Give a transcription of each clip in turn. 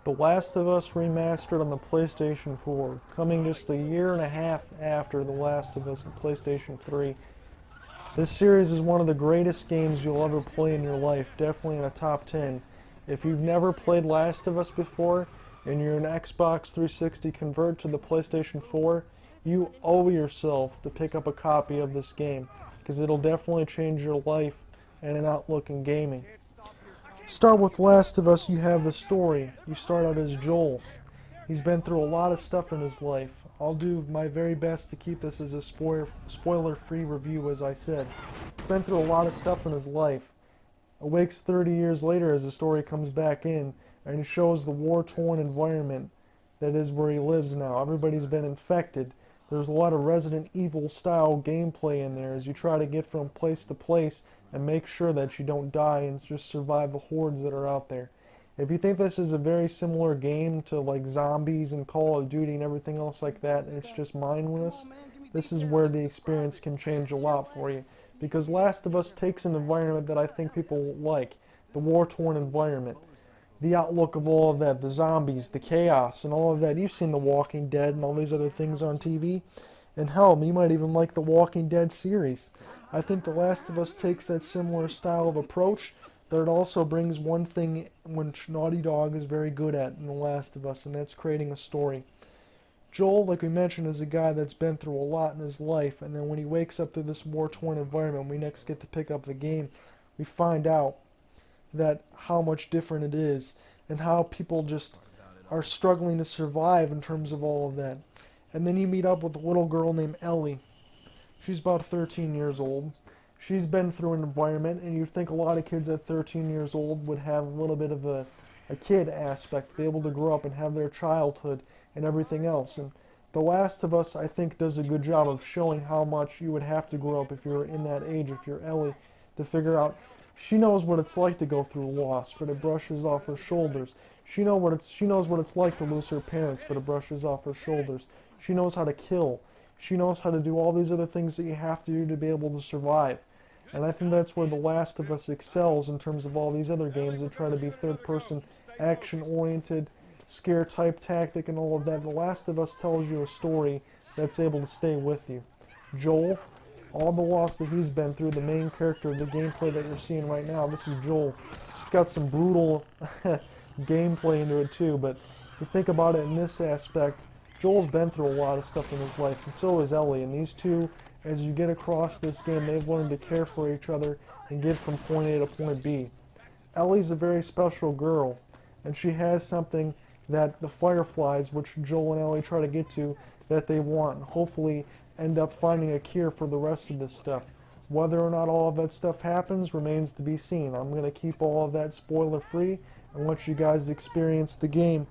The Last of Us Remastered on the PlayStation 4, coming just a year and a half after The Last of Us on PlayStation 3. This series is one of the greatest games you'll ever play in your life, definitely in a top 10. If you've never played Last of Us before, and you're an Xbox 360 convert to the PlayStation 4, you owe yourself to pick up a copy of this game, because it'll definitely change your life and an outlook in gaming. Start with Last of Us, you have the story. You start out as Joel. He's been through a lot of stuff in his life. I'll do my very best to keep this as a spoiler-free review, as I said. He's been through a lot of stuff in his life. Awakes 30 years later as the story comes back in, and he shows the war-torn environment that is where he lives now. Everybody's been infected. There's a lot of Resident Evil style gameplay in there as you try to get from place to place and make sure that you don't die and just survive the hordes that are out there. If you think this is a very similar game to like Zombies and Call of Duty and everything else like that, and it's just mindless, this is where the experience can change a lot for you. Because Last of Us takes an environment that I think people like, the war-torn environment, the outlook of all of that, the zombies, the chaos, and all of that. You've seen The Walking Dead and all these other things on TV. And hell, you might even like the Walking Dead series. I think The Last of Us takes that similar style of approach, but it also brings one thing which Naughty Dog is very good at in The Last of Us, and that's creating a story. Joel, like we mentioned, is a guy that's been through a lot in his life, and then when he wakes up to this war-torn environment, when we next get to pick up the game, we find out that how much different it is, and how people just are struggling to survive in terms of all of that. And then you meet up with a little girl named Ellie. She's about 13 years old. She's been through an environment, and you'd think a lot of kids at 13 years old would have a little bit of a kid aspect, be able to grow up and have their childhood and everything else. And The Last of Us, I think, does a good job of showing how much you would have to grow up if you're in that age, if you're Ellie, to figure out she knows what it's like to go through loss, but it brushes off her shoulders. She knows what it's like to lose her parents, but it brushes off her shoulders. She knows how to kill. She knows how to do all these other things that you have to do to be able to survive. And I think that's where The Last of Us excels in terms of all these other games that try to be third-person, action-oriented, scare-type tactic and all of that. The Last of Us tells you a story that's able to stay with you. Joel, all the loss that he's been through, the main character of the gameplay that you're seeing right now, this is Joel. It's got some brutal gameplay into it too, but you think about it in this aspect, Joel's been through a lot of stuff in his life, and so has Ellie, and these two, as you get across this game, they've learned to care for each other and get from point A to point B. Ellie's a very special girl, and she has something that the Fireflies, which Joel and Ellie try to get to, that they want, and hopefully end up finding a cure for the rest of this stuff. Whether or not all of that stuff happens remains to be seen. I'm going to keep all of that spoiler free and let you guys experience the game.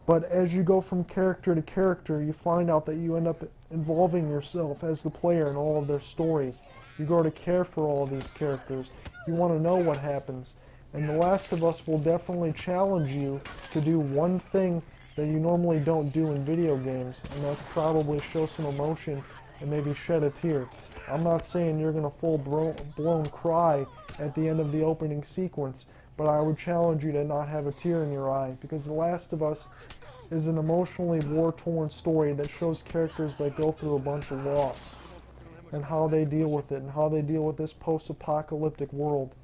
But as you go from character to character, you find out that you end up involving yourself as the player in all of their stories. You grow to care for all of these characters. You want to know what happens. And The Last of Us will definitely challenge you to do one thing that you normally don't do in video games, and that's probably show some emotion and maybe shed a tear. I'm not saying you're going to full-blown cry at the end of the opening sequence, but I would challenge you to not have a tear in your eye, because The Last of Us is an emotionally war-torn story that shows characters that go through a bunch of loss, and how they deal with it, and how they deal with this post-apocalyptic world.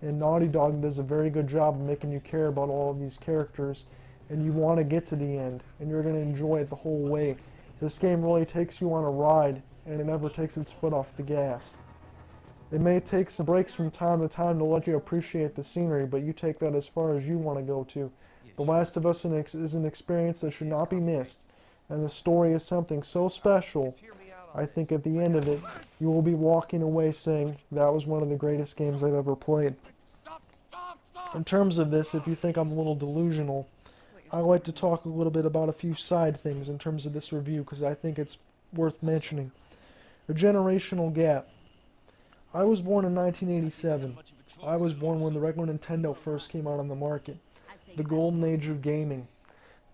And Naughty Dog does a very good job of making you care about all of these characters, and you want to get to the end, and you're going to enjoy it the whole way. This game really takes you on a ride, and it never takes its foot off the gas. It may take some breaks from time to time to let you appreciate the scenery, but you take that as far as you want to go to. The Last of Us is an experience that should not be missed, and the story is something so special. I think at the end of it, you will be walking away saying, that was one of the greatest games I've ever played. In terms of this, if you think I'm a little delusional, I like to talk a little bit about a few side things in terms of this review, because I think it's worth mentioning. A generational gap. I was born in 1987. I was born when the regular Nintendo first came out on the market. The golden age of gaming.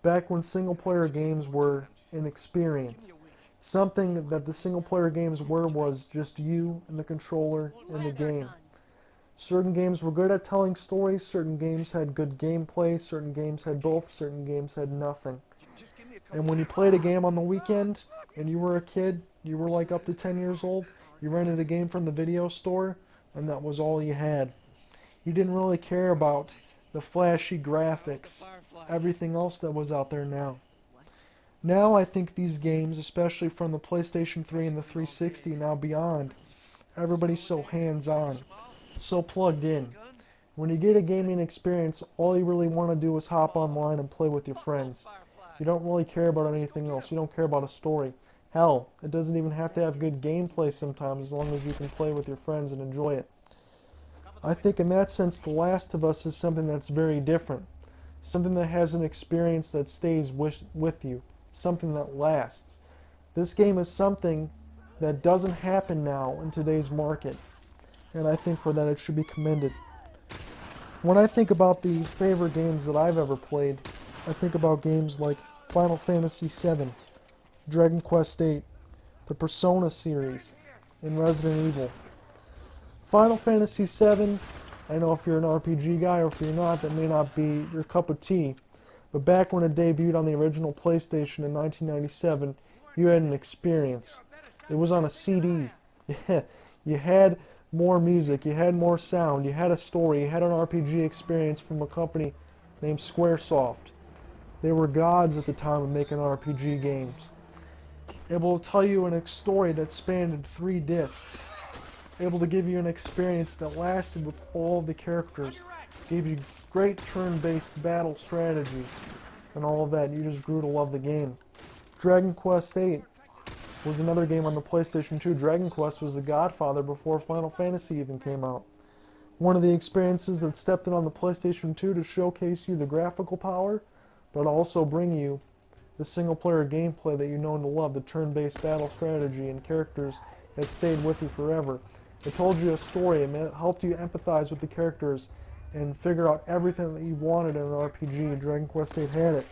Back when single-player games were an experience. Something that the single-player games were was just you and the controller and the game. Certain games were good at telling stories, certain games had good gameplay, certain games had both, certain games had nothing. And when you played a game on the weekend, and you were a kid, you were like up to 10 years old, you rented a game from the video store, and that was all you had. You didn't really care about the flashy graphics, everything else that was out there now. Now I think these games, especially from the PlayStation 3 and the 360 now beyond, everybody's so hands-on, so plugged in. When you get a gaming experience, all you really want to do is hop online and play with your friends. You don't really care about anything else. You don't care about a story. Hell, it doesn't even have to have good gameplay sometimes as long as you can play with your friends and enjoy it. I think in that sense, The Last of Us is something that's very different. Something that has an experience that stays with you. Something that lasts. This game is something that doesn't happen now in today's market. And I think for that it should be commended. When I think about the favorite games that I've ever played, I think about games like Final Fantasy VII, Dragon Quest VIII, the Persona series, and Resident Evil. Final Fantasy VII, I know if you're an RPG guy or if you're not, that may not be your cup of tea, but back when it debuted on the original PlayStation in 1997, you had an experience. It was on a CD. You had more music, you had more sound, you had a story, you had an RPG experience from a company named Squaresoft. They were gods at the time of making RPG games. Able to tell you a story that spanned 3 discs. Able to give you an experience that lasted with all the characters. Gave you great turn-based battle strategy and all of that. You just grew to love the game. Dragon Quest VIII was another game on the PlayStation 2. Dragon Quest was the godfather before Final Fantasy even came out. One of the experiences that stepped in on the PlayStation 2 to showcase you the graphical power, but also bring you the single-player gameplay that you know and love, the turn-based battle strategy and characters that stayed with you forever. It told you a story, it helped you empathize with the characters and figure out everything that you wanted in an RPG. Dragon Quest VIII had it.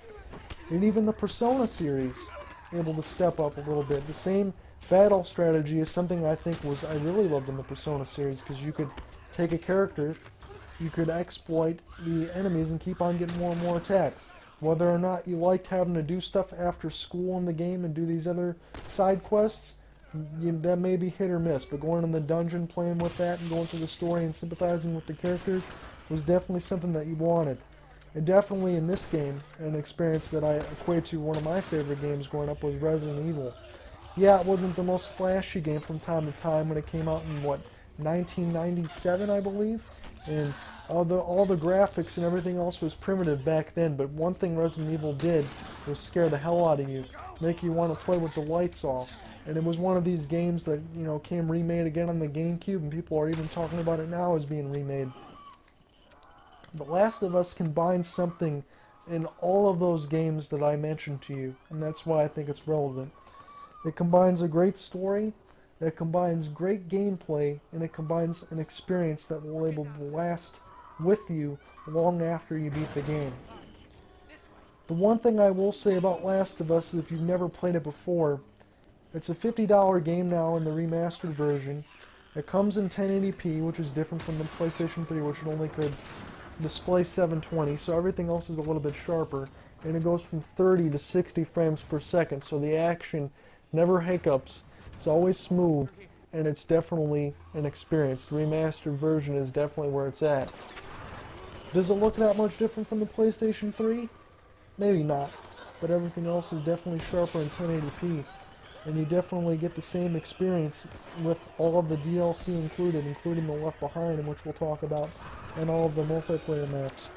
And even the Persona series, able to step up a little bit. The same battle strategy is something I really loved in the Persona series, because you could take a character, you could exploit the enemies and keep on getting more and more attacks. Whether or not you liked having to do stuff after school in the game and do these other side quests, that may be hit or miss, but going in the dungeon, playing with that, and going through the story and sympathizing with the characters was definitely something that you wanted. And definitely in this game, an experience that I equate to one of my favorite games growing up was Resident Evil. Yeah, it wasn't the most flashy game from time to time when it came out in, 1997, I believe? And all the graphics and everything else was primitive back then, but one thing Resident Evil did was scare the hell out of you, make you want to play with the lights off. And it was one of these games that, came remade again on the GameCube, and people are even talking about it now as being remade. The Last of Us combines something in all of those games that I mentioned to you, and that's why I think it's relevant. It combines a great story, it combines great gameplay, and it combines an experience that will be able to last with you long after you beat the game. The one thing I will say about Last of Us is if you've never played it before, it's a $50 game now in the remastered version. It comes in 1080p, which is different from the PlayStation 3, which only could display 720, so everything else is a little bit sharper. And it goes from 30 to 60 frames per second, so the action never hiccups. It's always smooth, and it's definitely an experience. The remastered version is definitely where it's at. Does it look that much different from the PlayStation 3? Maybe not, but everything else is definitely sharper in 1080p. And you definitely get the same experience with all of the DLC included, including the Left Behind, which we'll talk about, and all of the multiplayer maps.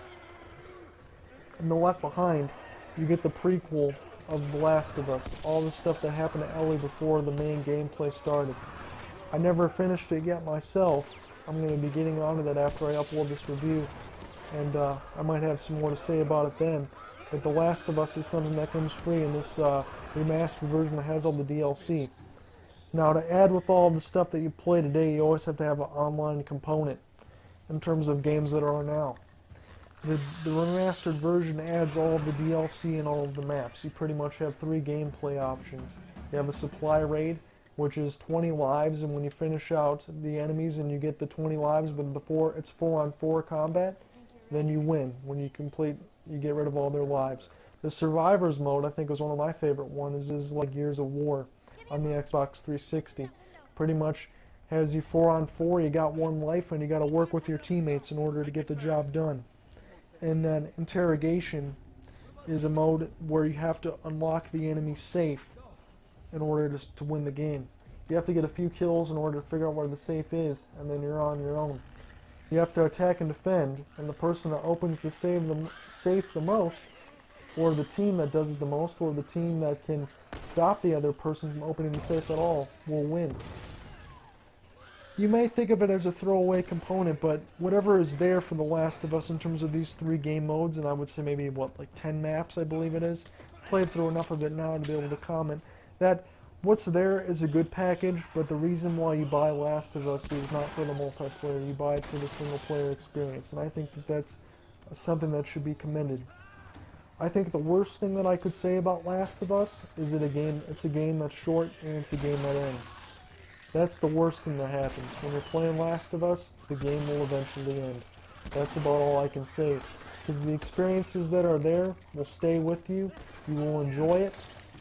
In the Left Behind, you get the prequel of The Last of Us, all the stuff that happened to Ellie before the main gameplay started. I never finished it yet myself. I'm going to be getting onto that after I upload this review, and I might have some more to say about it then. But The Last of Us is something that comes free in this remastered version that has all the DLC. Now, to add with all the stuff that you play today, you always have to have an online component in terms of games that are now. The remastered version adds all of the DLC and all of the maps. You pretty much have 3 gameplay options. You have a supply raid, which is 20 lives, and when you finish out the enemies and you get the 20 lives with it's 4-on-4 combat, then you win. When you get rid of all their lives. The Survivors mode, I think, was one of my favorite ones. Is like Gears of War on the Xbox 360. Pretty much has you 4-on-4, you got one life, and you got to work with your teammates in order to get the job done. And then Interrogation is a mode where you have to unlock the enemy safe in order to win the game. You have to get a few kills in order to figure out where the safe is, and then you're on your own. You have to attack and defend, and the person that opens the safe the most, or the team that does it the most, or the team that can stop the other person from opening the safe at all, will win. You may think of it as a throwaway component, but whatever is there for The Last of Us in terms of these 3 game modes, and I would say maybe, like 10 maps, I believe it is. Played through enough of it now to be able to comment that what's there is a good package, but the reason why you buy Last of Us is not for the multiplayer. You buy it for the single-player experience, and I think that that's something that should be commended. I think the worst thing that I could say about Last of Us is that it's a game that's short and it's a game that ends. That's the worst thing that happens. When you're playing Last of Us, the game will eventually end. That's about all I can say. Because the experiences that are there will stay with you. You will enjoy it.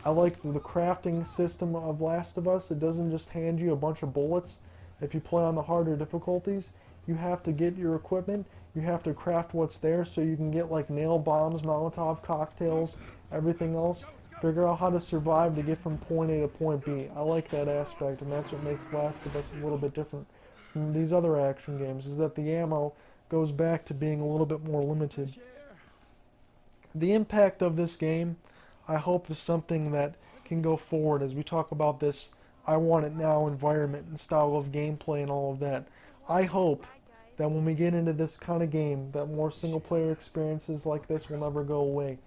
I like the crafting system of Last of Us. It doesn't just hand you a bunch of bullets. If you play on the harder difficulties, you have to get your equipment. You have to craft what's there so you can get like nail bombs, Molotov cocktails, everything else. Figure out how to survive to get from point A to point B. I like that aspect, and that's what makes Last of Us a little bit different from these other action games, is that the ammo goes back to being a little bit more limited. The impact of this game, I hope, is something that can go forward as we talk about this I want it now environment and style of gameplay and all of that. I hope that when we get into this kind of game, that more single-player experiences like this will never go away.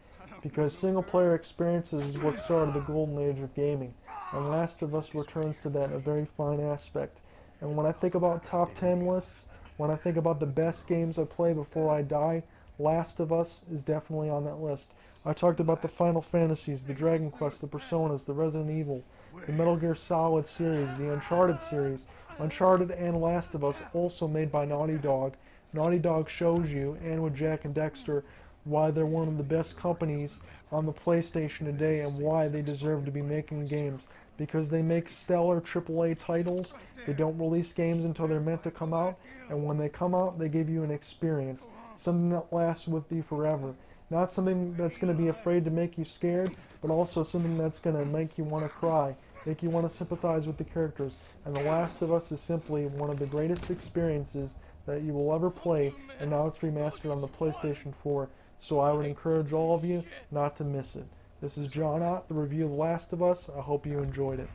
Because single-player experiences is what started the golden age of gaming, and Last of Us returns to that in a very fine aspect. And when I think about top 10 lists, when I think about the best games I play before I die, Last of Us is definitely on that list. I talked about the Final Fantasies, the Dragon Quest, the Personas, the Resident Evil, the Metal Gear Solid series, the Uncharted series. Uncharted and Last of Us, also made by Naughty Dog. Naughty Dog shows you, and with Jack and Dexter, why they're one of the best companies on the PlayStation today and why they deserve to be making games. Because they make stellar AAA titles, they don't release games until they're meant to come out, and when they come out, they give you an experience. Something that lasts with you forever. Not something that's going to be afraid to make you scared, but also something that's going to make you want to cry, make you want to sympathize with the characters. And The Last of Us is simply one of the greatest experiences that you will ever play, and now it's remastered on the PlayStation 4. So I would encourage all of you not to miss it. This is John Ott, the review of The Last of Us. I hope you enjoyed it.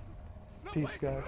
Peace, guys.